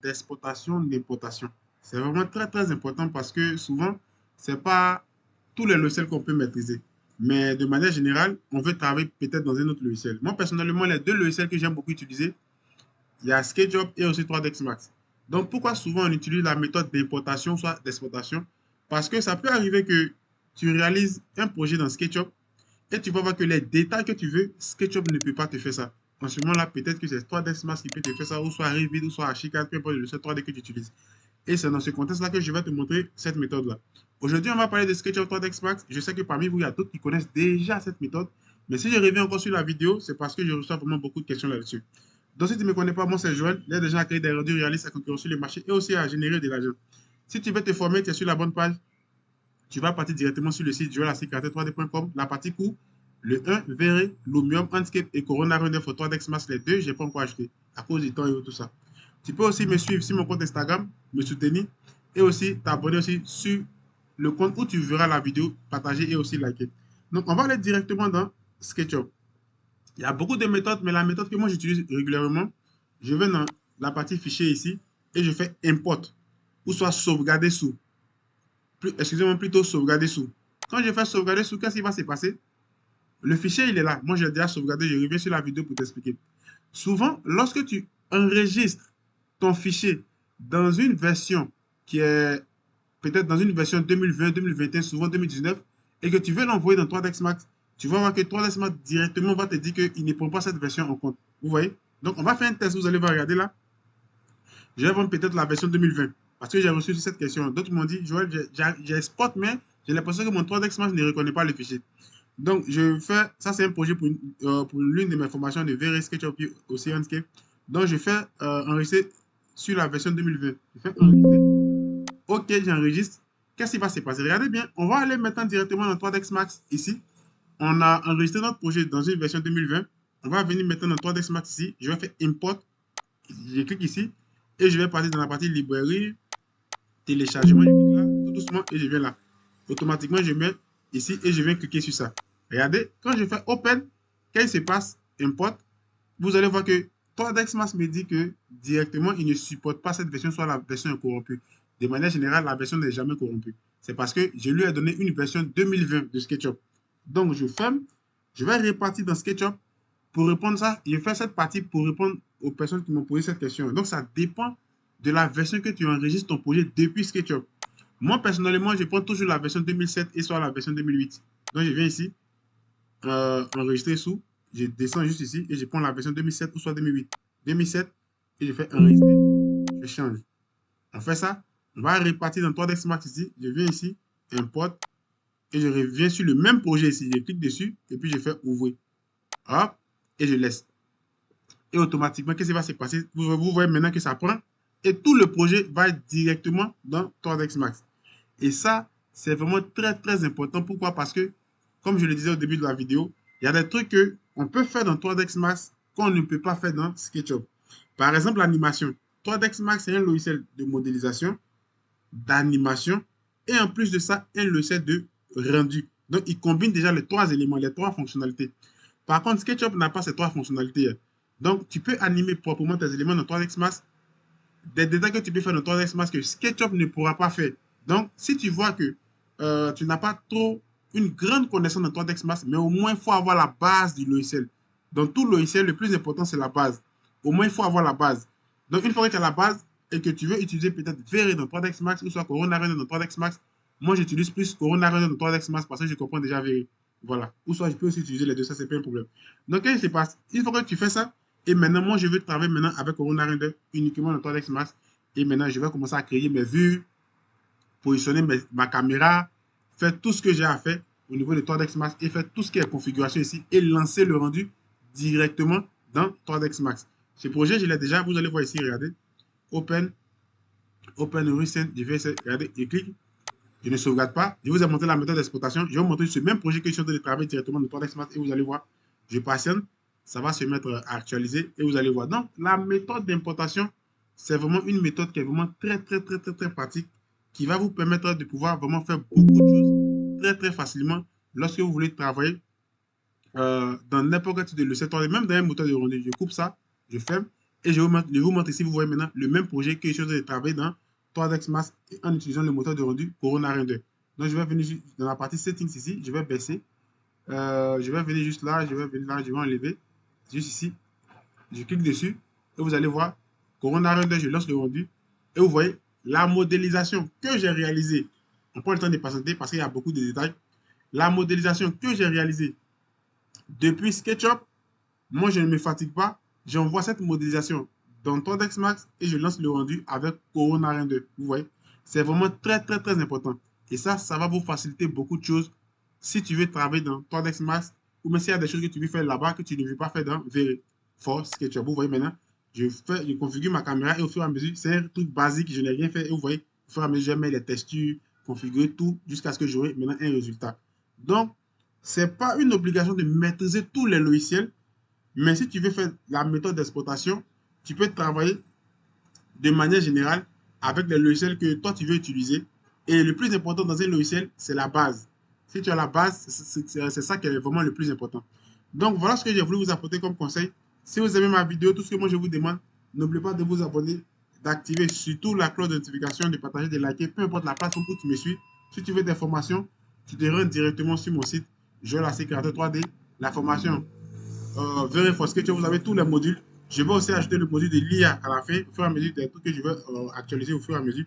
d'exportation, d'importation. C'est vraiment très, très important parce que souvent, ce n'est pas tous les logiciels qu'on peut maîtriser. Mais de manière générale, on veut travailler peut-être dans un autre logiciel. Moi, personnellement, les deux logiciels que j'aime beaucoup utiliser, il y a SketchUp et aussi 3ds Max. Donc, pourquoi souvent on utilise la méthode d'importation, soit d'exportation? Parce que ça peut arriver que tu réalises un projet dans SketchUp et tu vas voir que les détails que tu veux, SketchUp ne peut pas te faire ça. En ce moment-là, peut-être que c'est 3ds Max qui peut te faire ça, ou soit Revit, ou soit Archicad, peu importe le logiciel 3D que tu utilises. Et c'est dans ce contexte-là que je vais te montrer cette méthode-là. Aujourd'hui, on va parler de SketchUp 3ds Max. Je sais que parmi vous, il y a d'autres qui connaissent déjà cette méthode. Mais si je reviens encore sur la vidéo, c'est parce que je reçois vraiment beaucoup de questions là-dessus. Donc, si tu ne me connais pas, moi, c'est Joël. L'aide des gens à créer des rendus réalistes, à concurrencer sur le marché et aussi à générer de l'argent. Si tu veux te former, tu es sur la bonne page. Tu vas partir directement sur le site joelassicarte3d.com. La partie cours, le 1, Verre, Lumium, Handscape et Corona Render for 3ds Max, les deux, je n'ai pas encore acheté à cause du temps et tout ça. Tu peux aussi me suivre sur mon compte Instagram, me soutenir et aussi t'abonner aussi sur le compte où tu verras la vidéo, partager et aussi liker. Donc, on va aller directement dans SketchUp. Il y a beaucoup de méthodes, mais la méthode que moi j'utilise régulièrement, je vais dans la partie fichier ici et je fais import ou soit sauvegarder sous. Excusez-moi, plutôt sauvegarder sous. Quand je fais sauvegarder sous, qu'est-ce qui va se passer? Le fichier, il est là. Moi, j'ai déjà sauvegardé. Je reviens sur la vidéo pour t'expliquer. Souvent, lorsque tu enregistres ton fichier dans une version qui est peut-être dans une version 2020, 2021, souvent 2019, et que tu veux l'envoyer dans 3ds Max, tu vas voir que 3ds Max directement va te dire qu'il ne prend pas cette version en compte. Vous voyez? Donc, on va faire un test. Vous allez voir, regarder là. Je vais prendre peut-être la version 2020. Parce que j'ai reçu cette question. D'autres m'ont dit, Joël, j'exporte, mais j'ai l'impression que mon 3ds Max ne reconnaît pas le fichier. Donc, je fais, ça c'est un projet pour l'une de mes formations de VR SketchUp aussi Landscape. Donc, je fais enregistrer sur la version 2020. Je fais enregistrer. Ok, j'enregistre. Qu'est-ce qui va se passer? Regardez bien, on va aller maintenant directement dans 3ds Max ici. On a enregistré notre projet dans une version 2020. On va venir maintenant dans 3ds Max ici. Je vais faire import. Je clique ici et je vais passer dans la partie librairie, téléchargement. Je clique là, tout doucement et je viens là. Automatiquement, je mets ici et je viens cliquer sur ça. Regardez, quand je fais Open, qu'est-ce qui se passe? Import. Vous allez voir que 3ds Max me dit que directement, il ne supporte pas cette version, soit la version est corrompue. De manière générale, la version n'est jamais corrompue. C'est parce que je lui ai donné une version 2020 de SketchUp. Donc, je ferme. Je vais repartir dans SketchUp pour répondre à ça. Je fais cette partie pour répondre aux personnes qui m'ont posé cette question. Donc, ça dépend de la version que tu enregistres ton projet depuis SketchUp. Moi, personnellement, je prends toujours la version 2007 et soit la version 2008. Donc, je viens ici, enregistrer sous. Je descends juste ici et je prends la version 2007 ou soit 2008. 2007 et je fais enregistrer. Je change. On fait ça. On va repartir dans 3ds Max ici. Je viens ici, import et je reviens sur le même projet ici. Je clique dessus et puis je fais ouvrir. Hop, et je laisse. Et automatiquement, qu'est-ce qui va se passer? Vous voyez maintenant que ça prend et tout le projet va directement dans 3ds Max. Et ça, c'est vraiment très, très important. Pourquoi? Parce que, comme je le disais au début de la vidéo, il y a des trucs qu'on peut faire dans 3ds Max qu'on ne peut pas faire dans SketchUp. Par exemple, l'animation. 3ds Max, c'est un logiciel de modélisation, d'animation, et en plus de ça, un logiciel de rendu. Donc, il combine déjà les trois éléments, les trois fonctionnalités. Par contre, SketchUp n'a pas ces trois fonctionnalités. Donc, tu peux animer proprement tes éléments dans 3ds Max, des détails que tu peux faire dans 3ds Max que SketchUp ne pourra pas faire. Donc, si tu vois que tu n'as pas trop une grande connaissance de 3ds Max, mais au moins il faut avoir la base du logiciel. Dans tout logiciel, le plus important, c'est la base. Au moins, il faut avoir la base. Donc, une fois que tu as la base et que tu veux utiliser peut-être VR dans 3ds Max ou soit Corona Render dans 3ds Max, moi, j'utilise plus Corona Render dans 3ds Max parce que je comprends déjà VR. Voilà. Ou soit je peux aussi utiliser les deux, ça, c'est pas un problème. Donc, qu'est-ce qui se passe? Une fois que tu fais ça, et maintenant, moi, je veux travailler maintenant avec Corona Render uniquement dans 3ds Max. Et maintenant, je vais commencer à créer mes vues, positionner ma caméra, faire tout ce que j'ai à faire au niveau de 3ds Max et faire tout ce qui est configuration ici et lancer le rendu directement dans 3ds Max. Ce projet, je l'ai déjà, vous allez voir ici, regardez. Open, Open Recent, je vais essayer, regardez, je clique, je ne sauvegarde pas. Je vous ai montré la méthode d'exploitation. Je vais vous montrer ce même projet que je suis en train de travailler directement dans 3ds Max et vous allez voir, je patiente, ça va se mettre à actualiser et vous allez voir. Donc, la méthode d'importation, c'est vraiment une méthode qui est vraiment très, très, très, très, très pratique qui va vous permettre de pouvoir vraiment faire beaucoup de choses très, très facilement lorsque vous voulez travailler dans n'importe quel type de logiciel, même dans un moteur de rendu. Je coupe ça, je ferme Et je vous montre ici, vous voyez maintenant le même projet que je suis en train de travailler dans 3ds Max en utilisant le moteur de rendu Corona Render. Donc, je vais venir dans la partie Settings ici, je vais baisser. Je vais venir juste là, je vais venir là, je vais enlever. Juste ici, je clique dessus et vous allez voir Corona Render, je lance le rendu. Et vous voyez la modélisation que j'ai réalisée. On prend le temps de patienter parce qu'il y a beaucoup de détails. La modélisation que j'ai réalisée depuis SketchUp, moi, je ne me fatigue pas. J'envoie cette modélisation dans 3ds Max et je lance le rendu avec Corona Render. Vous voyez, c'est vraiment très, très, très important. Et ça va vous faciliter beaucoup de choses si tu veux travailler dans 3ds Max ou même s'il y a des choses que tu veux faire là-bas que tu ne veux pas faire dans VForce SketchUp. Vous voyez maintenant, je configure ma caméra et au fur et à mesure, c'est un truc basique, je n'ai rien fait. Et vous voyez, au fur et à mesure, je mets les textures, configurer tout jusqu'à ce que j'aurai maintenant un résultat. Donc, ce n'est pas une obligation de maîtriser tous les logiciels, mais si tu veux faire la méthode d'exploitation, tu peux travailler de manière générale avec les logiciels que toi tu veux utiliser. Et le plus important dans un logiciel, c'est la base. Si tu as la base, c'est ça qui est vraiment le plus important. Donc voilà ce que j'ai voulu vous apporter comme conseil. Si vous aimez ma vidéo, tout ce que moi je vous demande, n'oubliez pas de vous abonner, d'activer surtout la cloche de notification, de partager, de liker, peu importe la plateforme où tu me suis. Si tu veux des formations, tu te rends directement sur mon site, Joël AC Créateur 3D. La formation VRForce Sketch, vous avez tous les modules. Je vais aussi ajouter le module de l'IA à la fin, au fur et à mesure des trucs que je vais actualiser au fur et à mesure.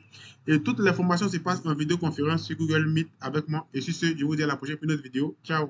Et toutes les formations se passent en vidéoconférence sur Google Meet avec moi. Et sur ce, je vous dis à la prochaine pour une autre vidéo. Ciao!